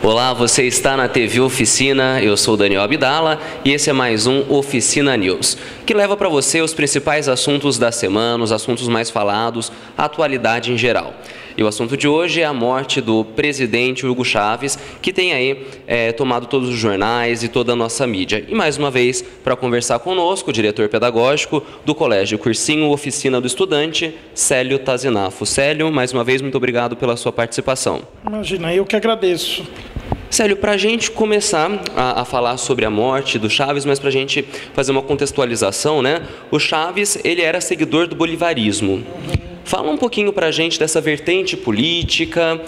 Olá, você está na TV Oficina, eu sou Daniel Abdala e esse é mais um Oficina News, que leva para você os principais assuntos da semana, os assuntos mais falados, a atualidade em geral. E o assunto de hoje é a morte do presidente Hugo Chávez, que tem aí tomado todos os jornais e toda a nossa mídia. E mais uma vez, para conversar conosco, o diretor pedagógico do Colégio Cursinho Oficina do Estudante, Célio Tazinafo. Célio, mais uma vez, muito obrigado pela sua participação. Imagina, eu que agradeço. Célio, para a gente começar a falar sobre a morte do Chávez, mas para a gente fazer uma contextualização, né? O Chávez, ele era seguidor do bolivarismo. Fala um pouquinho para a gente dessa vertente política,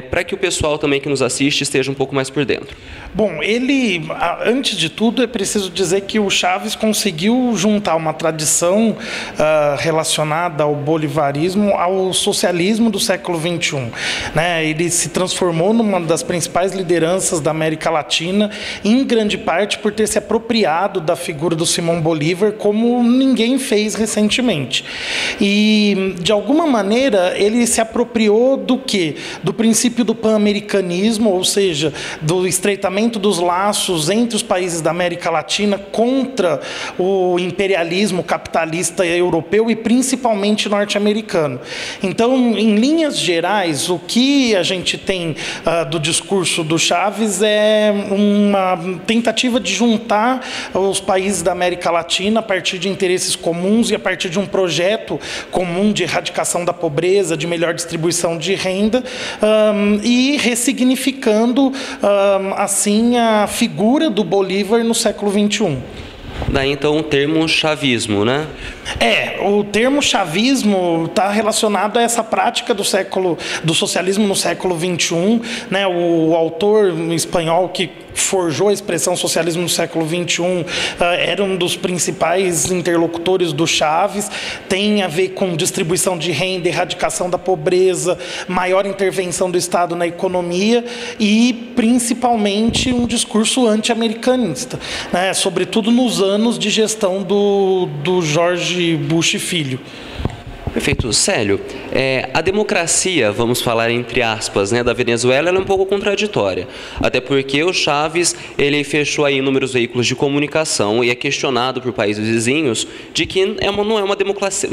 para que o pessoal também que nos assiste esteja um pouco mais por dentro. Bom, antes de tudo, é preciso dizer que o Chávez conseguiu juntar uma tradição relacionada ao bolivarismo ao socialismo do século XXI. Né? Ele se transformou numa das principais lideranças da América Latina, em grande parte por ter se apropriado da figura do Simão Bolívar como ninguém fez recentemente. E, de alguma maneira, ele se apropriou do quê? Do princípio do pan-americanismo, ou seja, do estreitamento dos laços entre os países da América Latina contra o imperialismo capitalista europeu e principalmente norte-americano. Então, em linhas gerais, o que a gente tem do discurso do Chávez é uma tentativa de juntar os países da América Latina a partir de interesses comuns e a partir de um projeto comum de erradicação da pobreza, de melhor distribuição de renda e ressignificando assim a figura do Bolívar no século XXI. Daí então o termo chavismo, né? O termo chavismo está relacionado a essa prática do socialismo no século XXI, né? O autor espanhol que forjou a expressão socialismo no século XXI era um dos principais interlocutores do Chávez. Tem a ver com distribuição de renda, erradicação da pobreza, maior intervenção do Estado na economia e principalmente um discurso anti-americanista, né? Sobretudo nos anos de gestão do George Bush Filho. Perfeito. Célio, a democracia, vamos falar entre aspas, né, da Venezuela, ela é um pouco contraditória. Até porque o Chávez, ele fechou aí inúmeros veículos de comunicação e é questionado por países vizinhos de que não é uma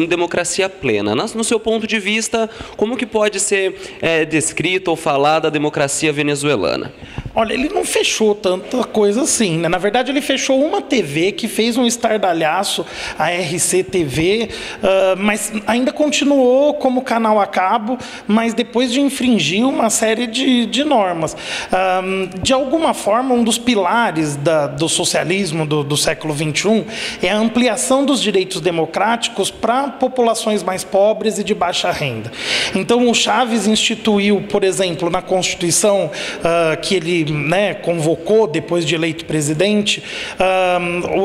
democracia plena. No seu ponto de vista, como que pode ser descrito ou falar da democracia venezuelana? Olha, ele não fechou tanta coisa assim, né? Na verdade, ele fechou uma TV que fez um estardalhaço, a RCTV, mas ainda continuou como canal a cabo, mas depois de infringir uma série de normas. De alguma forma, um dos pilares do socialismo do século XXI é a ampliação dos direitos democráticos para populações mais pobres e de baixa renda. Então, o Chávez instituiu, por exemplo, na Constituição que ele convocou depois de eleito presidente,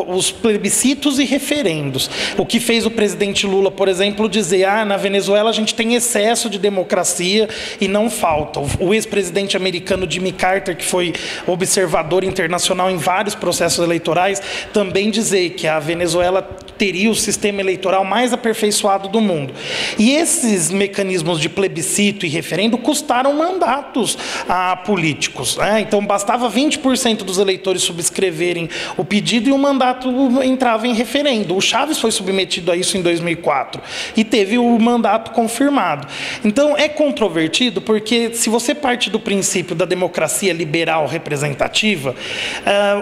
os plebiscitos e referendos. O que fez o presidente Lula, por exemplo, dizer, na Venezuela a gente tem excesso de democracia e não falta. O ex-presidente americano Jimmy Carter, que foi observador internacional em vários processos eleitorais, também dizer que a Venezuela teria o sistema eleitoral mais aperfeiçoado do mundo. E esses mecanismos de plebiscito e referendo custaram mandatos a políticos, né? Então, bastava 20% dos eleitores subscreverem o pedido e o mandato entrava em referendo. O Chávez foi submetido a isso em 2004 e teve o mandato confirmado. Então, é controvertido porque, se você parte do princípio da democracia liberal representativa,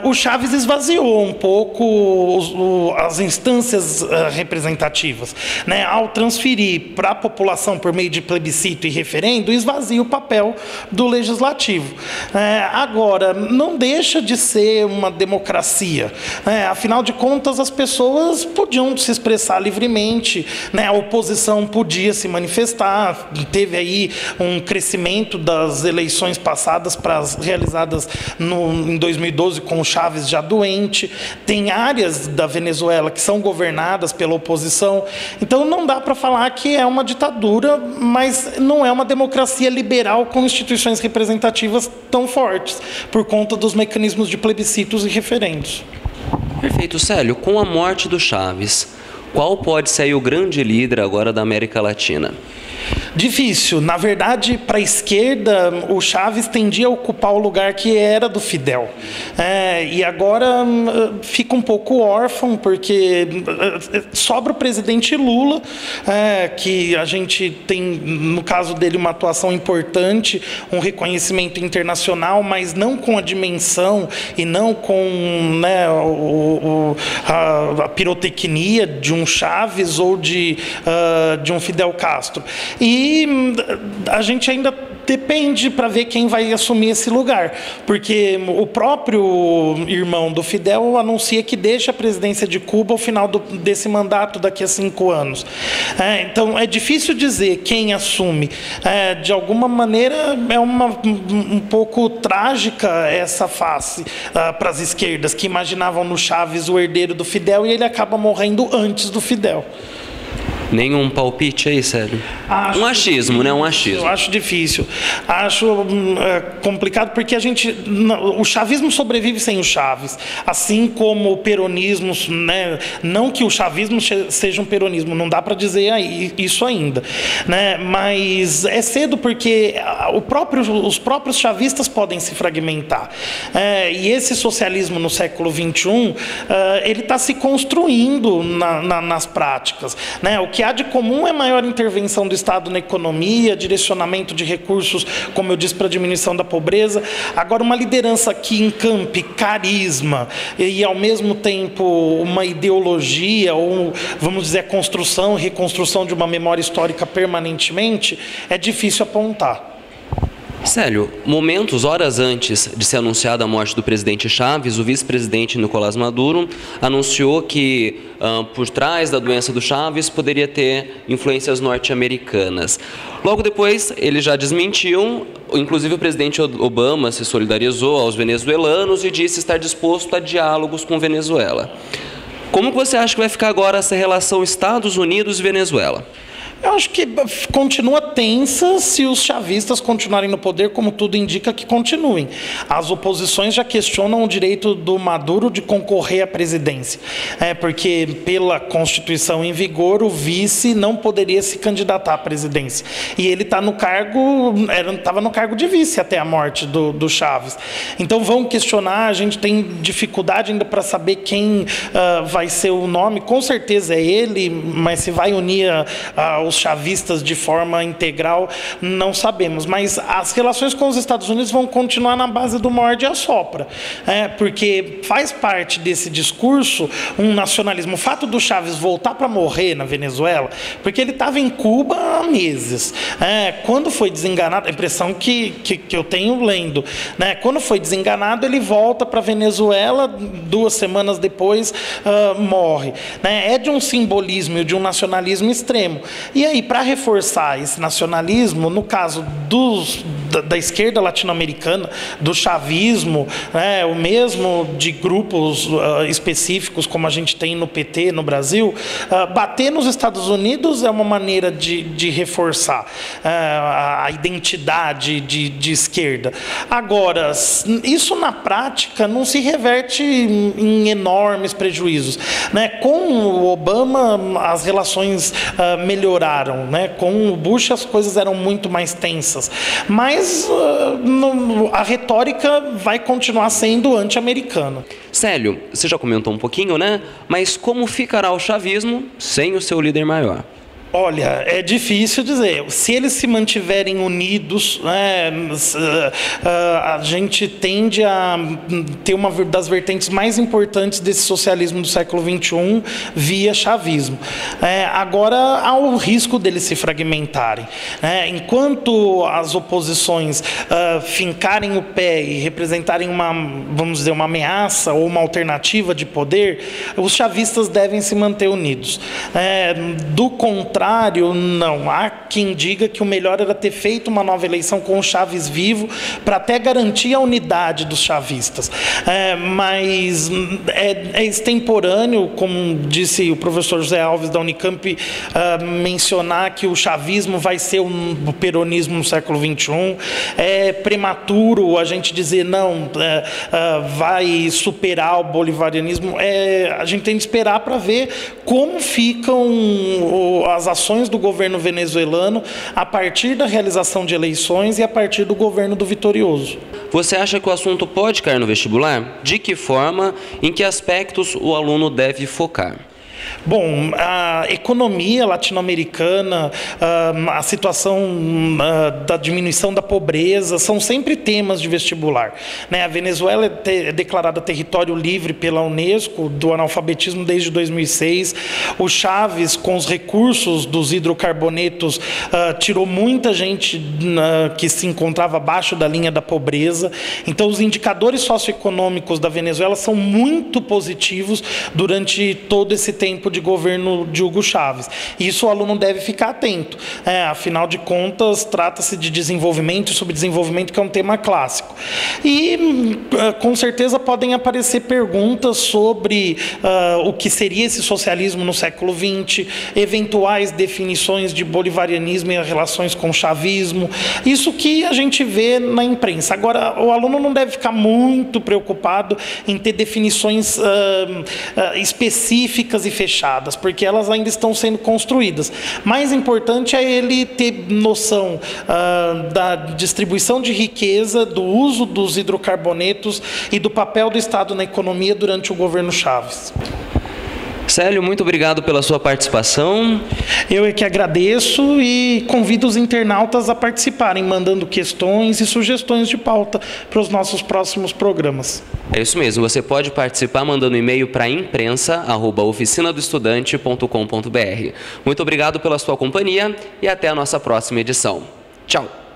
o Chávez esvaziou um pouco as instâncias representativas, né? Ao transferir para a população por meio de plebiscito e referendo, esvazia o papel do legislativo. Agora, não deixa de ser uma democracia, né? Afinal de contas, as pessoas podiam se expressar livremente, né? A oposição podia se manifestar, teve aí um crescimento das eleições passadas para as realizadas em 2012 com o Chávez já doente, tem áreas da Venezuela que são governadas pela oposição, então não dá para falar que é uma ditadura, mas não é uma democracia liberal com instituições representativas tão fortes, por conta dos mecanismos de plebiscitos e referendos. Perfeito, Célio. Com a morte do Chávez, qual pode ser o grande líder agora da América Latina? Difícil. Na verdade, para a esquerda, o Chávez tendia a ocupar o lugar que era do Fidel. E agora fica um pouco órfão, porque sobra o presidente Lula, que a gente tem, no caso dele, uma atuação importante, um reconhecimento internacional, mas não com a dimensão e não com, né, a pirotecnia de um Chávez ou de um Fidel Castro. E a gente ainda depende para ver quem vai assumir esse lugar, porque o próprio irmão do Fidel anuncia que deixa a presidência de Cuba ao final desse mandato, daqui a 5 anos. Então é difícil dizer quem assume. De alguma maneira é um pouco trágica essa face para as esquerdas, que imaginavam no Chávez o herdeiro do Fidel, e ele acaba morrendo antes do Fidel. Nenhum palpite aí, Célio? Um achismo, né? Um achismo. Eu acho difícil. Acho complicado, porque o chavismo sobrevive sem o Chávez. Assim como o peronismo, né? Não que o chavismo seja um peronismo, não dá para dizer isso ainda, né? Mas é cedo, porque os próprios chavistas podem se fragmentar. E esse socialismo no século XXI, ele está se construindo nas práticas, né? O que há de comum é maior intervenção do Estado na economia, direcionamento de recursos, como eu disse, para a diminuição da pobreza. Agora, uma liderança que encampe carisma e, ao mesmo tempo, uma ideologia, ou, vamos dizer, a construção e reconstrução de uma memória histórica permanentemente, é difícil apontar. Célio, horas antes de ser anunciada a morte do presidente Chávez, o vice-presidente Nicolás Maduro anunciou que por trás da doença do Chávez poderia ter influências norte-americanas. Logo depois, ele já desmentiu, inclusive o presidente Obama se solidarizou aos venezuelanos e disse estar disposto a diálogos com Venezuela. Como você acha que vai ficar agora essa relação Estados Unidos e Venezuela? Eu acho que continua tensa se os chavistas continuarem no poder, como tudo indica que continuem. As oposições já questionam o direito do Maduro de concorrer à presidência, porque pela Constituição em vigor, o vice não poderia se candidatar à presidência. E ele está no cargo, estava no cargo de vice até a morte do Chávez. Então vão questionar, a gente tem dificuldade ainda para saber quem vai ser o nome. Com certeza é ele, mas se vai unir os chavistas de forma integral, não sabemos. Mas as relações com os Estados Unidos vão continuar na base do morde e assopra, porque faz parte desse discurso um nacionalismo. O fato do Chávez voltar para morrer na Venezuela, porque ele estava em Cuba há meses. Quando foi desenganado, a impressão que eu tenho lendo, quando foi desenganado, ele volta para a Venezuela, 2 semanas depois morre. É de um simbolismo e de um nacionalismo extremo. E aí, para reforçar esse nacionalismo, no caso da esquerda latino-americana, do chavismo, o mesmo de grupos específicos, como a gente tem no PT, no Brasil, bater nos Estados Unidos é uma maneira de reforçar a identidade de esquerda. Agora, isso na prática não se reverte em enormes prejuízos. Com o Obama, as relações melhoraram. Com o Bush as coisas eram muito mais tensas, mas a retórica vai continuar sendo anti-americana. Célio, você já comentou um pouquinho, mas como ficará o chavismo sem o seu líder maior? Olha, é difícil dizer. Se eles se mantiverem unidos, a gente tende a ter uma das vertentes mais importantes desse socialismo do século XXI via chavismo. Agora, há o risco deles se fragmentarem. Enquanto as oposições fincarem o pé e representarem vamos dizer, uma ameaça ou uma alternativa de poder, os chavistas devem se manter unidos. Do contrário, não. Há quem diga que o melhor era ter feito uma nova eleição com o Chávez vivo para até garantir a unidade dos chavistas. Mas é extemporâneo, como disse o professor José Alves da Unicamp, mencionar que o chavismo vai ser o peronismo no século XXI. É prematuro a gente dizer, não, vai superar o bolivarianismo. A gente tem que esperar para ver como ficam as ações do governo venezuelano a partir da realização de eleições e a partir do governo do vitorioso. Você acha que o assunto pode cair no vestibular? De que forma, em que aspectos o aluno deve focar? Bom, a economia latino-americana, a situação da diminuição da pobreza, são sempre temas de vestibular, né? A Venezuela é declarada território livre pela Unesco do analfabetismo desde 2006. O Chávez, com os recursos dos hidrocarbonetos, tirou muita gente que se encontrava abaixo da linha da pobreza. Então, os indicadores socioeconômicos da Venezuela são muito positivos durante todo esse tempo de governo de Hugo Chávez. Isso o aluno deve ficar atento. Afinal de contas, trata-se de desenvolvimento e subdesenvolvimento, que é um tema clássico. E, com certeza, podem aparecer perguntas sobre o que seria esse socialismo no século XX, eventuais definições de bolivarianismo e relações com o chavismo. Isso que a gente vê na imprensa. Agora, o aluno não deve ficar muito preocupado em ter definições específicas e fechadas, porque elas ainda estão sendo construídas. Mais importante é ele ter noção da distribuição de riqueza, do uso dos hidrocarbonetos e do papel do Estado na economia durante o governo Chávez. Célio, muito obrigado pela sua participação. Eu é que agradeço e convido os internautas a participarem, mandando questões e sugestões de pauta para os nossos próximos programas. É isso mesmo, você pode participar mandando e-mail para imprensa@oficinadoestudante.com.br. Muito obrigado pela sua companhia e até a nossa próxima edição. Tchau!